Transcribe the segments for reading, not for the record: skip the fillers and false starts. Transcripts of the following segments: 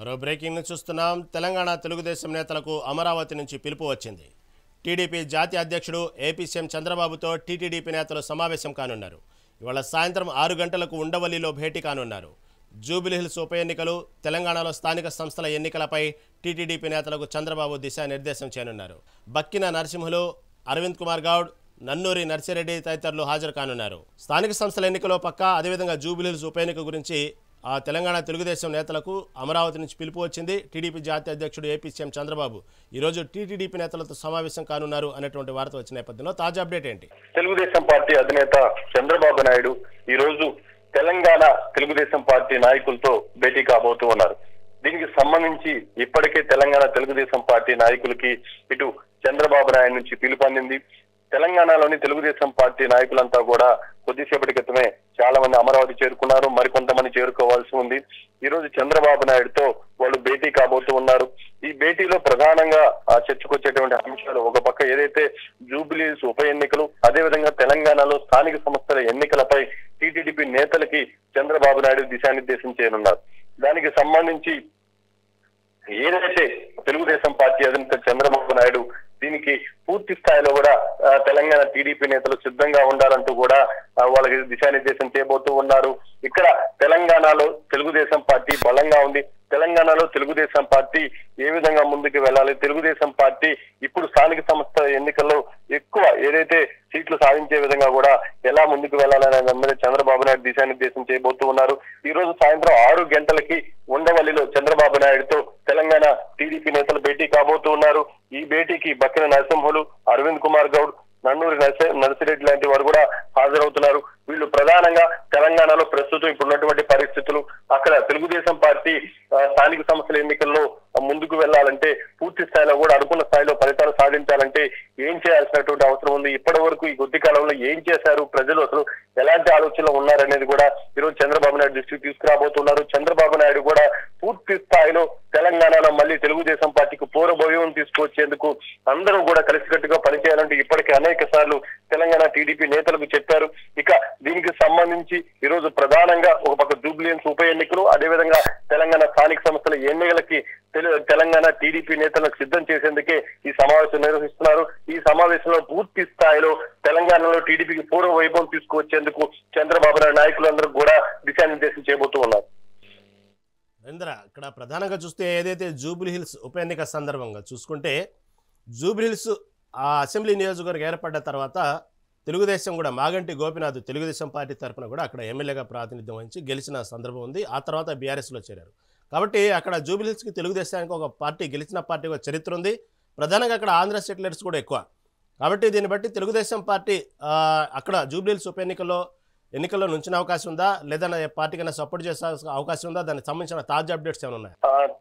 మరో breaking news చూస్తున్నాం. తెలంగాణ తెలుగుదేశం నేతలకు అమరావతి నుంచి పిలుపు వచ్చింది. టీడీపీ జాతీయ అధ్యక్షుడు ఏపీ సీఎం చంద్రబాబుతో టీటీడీపీ నేతలు సమావేశం కానున్నారు. ఇవాళ సాయంత్రం 6 గంటలకు ఉండవల్లిలో భేటీ కానున్నారు. జూబిలీహిల్స్ ఉప ఎన్నికలు, తెలంగాణలో స్థానిక సంస్థల ఎన్నికలపై టీటీడీపీ నేతలకు చంద్రబాబు దిశానిర్దేశం చేయనున్నారు. బక్కిన నరసింహులు, అరవింద్ కుమార్ గౌడ్, నన్నూరి నర్సిరెడ్డి తదితరులు హాజరు కానున్నారు. స్థానిక సంస్థల ఎన్నికలో పక్క, అదేవిధంగా జూబిలీహిల్స్ ఉప ఎన్నిక గురించి తెలంగాణ తెలుగుదేశం నేతలకు అమరావతి నుంచి పిలుపు వచ్చింది. టీడీపీ జాతీయ అధ్యక్షుడు ఏపీ సీఎం చంద్రబాబు ఈరోజు టీటీడీపీ నేతలతో సమావేశం కానున్నారు అనేటువంటి వార్త వచ్చిన నేపథ్యంలో తాజా అప్డేట్ ఏంటి? తెలుగుదేశం పార్టీ అధినేత చంద్రబాబు నాయుడు ఈ రోజు తెలంగాణ తెలుగుదేశం పార్టీ నాయకులతో భేటీ కాబోతూ ఉన్నారు. దీనికి సంబంధించి ఇప్పటికే తెలంగాణ తెలుగుదేశం పార్టీ నాయకులకి ఇటు చంద్రబాబు నాయుడు నుంచి పిలుపు అందింది. తెలంగాణలోని తెలుగుదేశం పార్టీ నాయకులంతా కూడా కొద్దిసేపటి క్రితమే చాలా మంది అమరావతి చేరుకున్నారు. మరికొంతమంది చేరుకోవాల్సి ఉంది. ఈ రోజు చంద్రబాబు నాయుడుతో వాళ్ళు భేటీ కాబోతూ ఉన్నారు. ఈ భేటీలో ప్రధానంగా చర్చకొచ్చేటువంటి అంశాలు, ఒక పక్క ఏదైతే జూబిలీస్ ఉప ఎన్నికలు, అదేవిధంగా తెలంగాణలో స్థానిక సంస్థల ఎన్నికలపై టీటీడీపీ నేతలకి చంద్రబాబు నాయుడు దిశానిర్దేశం చేయనున్నారు. దానికి సంబంధించి ఏదైతే తెలుగుదేశం పార్టీ అధినేత చంద్రబాబు నాయుడు దీనికి పూర్తి స్థాయిలో కూడా తెలంగాణ టీడీపీ నేతలు సిద్ధంగా ఉండాలంటూ కూడా వాళ్ళకి దిశానిర్దేశం చేయబోతూ ఉన్నారు. ఇక్కడ తెలంగాణలో తెలుగుదేశం పార్టీ బలంగా ఉంది. తెలంగాణలో తెలుగుదేశం పార్టీ ఏ విధంగా ముందుకు వెళ్ళాలి, తెలుగుదేశం పార్టీ ఇప్పుడు స్థానిక సంస్థ ఎన్నికల్లో ఎక్కువ ఏదైతే సీట్లు సాధించే విధంగా కూడా ఎలా ముందుకు వెళ్ళాలనే దాని మీద చంద్రబాబు నాయుడు దిశానిర్దేశం చేయబోతూ ఉన్నారు. ఈ రోజు సాయంత్రం 6 గంటలకి ఉండవల్లిలో చంద్రబాబు నాయుడుతో తెలంగాణ టీడీపీ నేతలు భేటీ కాబోతూ ఉన్నారు. ఈ భేటీకి బక్కిన నరసింహులు, అరవింద్ కుమార్ గౌడ్, నన్నూరి నర్సిరెడ్డి లాంటి వారు కూడా హాజరవుతున్నారు. వీళ్ళు ప్రధానంగా తెలంగాణలో ప్రస్తుతం ఇప్పుడున్నటువంటి పరిస్థితులు, అక్కడ తెలుగుదేశం పార్టీ స్థానిక సంస్థల ఎన్నికల్లో ముందుకు వెళ్లాలంటే, పూర్తి స్థాయిలో కూడా అనుకున్న స్థాయిలో ఫలితాలు సాధించాలంటే ఏం చేయాల్సినటువంటి అవసరం ఉంది, ఇప్పటి వరకు ఈ కొద్ది కాలంలో ఏం చేశారు, ప్రజలు అసలు ఎలాంటి ఆలోచనలు ఉన్నారనేది కూడా ఈరోజు చంద్రబాబు నాయుడు దృష్టికి తీసుకురాబోతున్నారు. చంద్రబాబు నాయుడు కూడా పూర్తి స్థాయిలో తెలంగాణలో మళ్ళీ తెలుగుదేశం పార్టీకి పూర్వభయం తీసుకొచ్చేందుకు అందరూ కూడా కలిసికట్టుగా పనిచేయాలంటే ఇప్పటికే అనేక సార్లు తెలంగాణ టీడీపీ నేతలకు చెప్పారు. ఇక దీనికి సంబంధించి ఈ రోజు ప్రధానంగా ఒక పక్క జూబిలీహిల్స్ ఉప ఎన్నికలు, అదేవిధంగా తెలంగాణ స్థానిక సంస్థల ఎన్నికలకి తెలంగాణ టీడీపీ నేతలకు సిద్ధం చేసేందుకే ఈ సమావేశం నిర్వహిస్తున్నారు. ఈ సమావేశంలో పూర్తి స్థాయిలో తెలంగాణలో టీడీపీకి పూర్వ వైభవం తీసుకువచ్చేందుకు చంద్రబాబు నాయుడు నాయకులందరూ కూడా దిశానిర్దేశం చేయబోతూ ఉన్నారు. ఇక్కడ ప్రధానంగా చూస్తే ఏదైతే జూబిలీహిల్స్ ఉప ఎన్నిక సందర్భంగా చూసుకుంటే, జూబిలీహిల్స్ ఆ అసెంబ్లీ నియోజకవర్గం ఏర్పడ్డ తర్వాత తెలుగుదేశం కూడా మాగంటి గోపినాథ్ తెలుగుదేశం పార్టీ తరఫున కూడా అక్కడ ఎమ్మెల్యేగా ప్రాతినిధ్యం వహించి గెలిచిన సందర్భం ఉంది. ఆ తర్వాత బీఆర్ఎస్లో చేరారు. కాబట్టి అక్కడ జూబిలీహిల్స్కి తెలుగుదేశానికి ఒక పార్టీ గెలిచిన పార్టీ ఒక చరిత్ర ఉంది. ప్రధానంగా అక్కడ ఆంధ్ర సెటిలర్స్ కూడా ఎక్కువ. కాబట్టి దీన్ని బట్టి తెలుగుదేశం పార్టీ అక్కడ జూబిలీహిల్స్ ఉప ఎన్నికల్లో నుంచిన అవకాశం ఉందా, లేదా పార్టీకైనా సపోర్ట్ చేసే అవకాశం ఉందా? దానికి సంబంధించిన తాజా అప్డేట్స్ ఏమైనా ఉన్నాయి?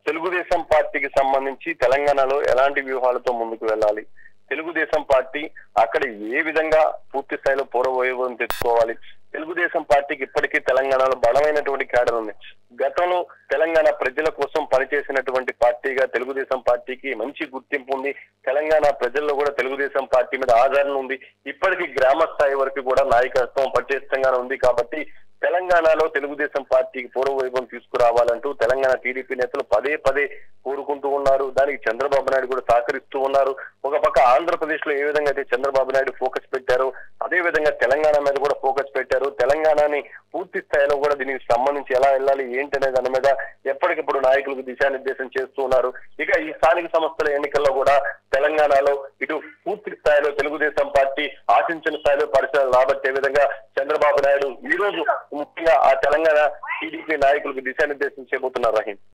తెలుగుదేశం పార్టీకి సంబంధించి తెలంగాణలో ఎలాంటి వ్యూహాలతో ముందుకు వెళ్ళాలి, తెలుగుదేశం పార్టీ అక్కడ ఏ విధంగా పూర్తి స్థాయిలో పూర్వవైభవం తెచ్చుకోవాలి, తెలుగుదేశం పార్టీకి ఇప్పటికీ తెలంగాణలో బలమైనటువంటి క్యాడర్ ఉంది. గతంలో తెలంగాణ ప్రజల కోసం పనిచేసినటువంటి పార్టీగా తెలుగుదేశం పార్టీకి మంచి గుర్తింపు ఉంది. తెలంగాణ ప్రజల్లో కూడా తెలుగుదేశం పార్టీ మీద ఆదరణ ఉంది. ఇప్పటికీ గ్రామ స్థాయి వరకు కూడా నాయకత్వం పటిష్టంగానే ఉంది. కాబట్టి తెలంగాణలో తెలుగుదేశం పార్టీకి పూర్వవైభవం తీసుకురావాలంటూ తెలంగాణ టీడీపీ నేతలు పదే పదే కోరుకుంటూ ఉన్నారు. దానికి చంద్రబాబు నాయుడు కూడా సహకరిస్తూ ఉన్నారు. ఒక పక్క ఆంధ్రప్రదేశ్ లో ఏ విధంగా అయితే చంద్రబాబు నాయుడు ఫోకస్ పెట్టారో, అదే విధంగా తెలంగాణ మీద కూడా ఫోకస్ పెట్టారు. తెలంగాణని పూర్తి స్థాయిలో కూడా దీనికి సంబంధించి ఎలా వెళ్ళాలి ఏంటి అనే దాని మీద ఎప్పటికప్పుడు నాయకులకు దిశానిర్దేశం చేస్తూ ఉన్నారు. ఇక ఈ స్థానిక సంస్థల ఎన్నికల్లో కూడా తెలంగాణలో ఇటు పూర్తి స్థాయిలో తెలుగుదేశం పార్టీ ఆశించిన స్థాయిలో పరిస్థితులు రాబట్టే విధంగా చంద్రబాబు నాయుడు ఈ రోజు ముఖ్యంగా ఆ తెలంగాణ టీడీపీ నాయకులకు దిశానిర్దేశం చేయబోతున్నారు. రహీం.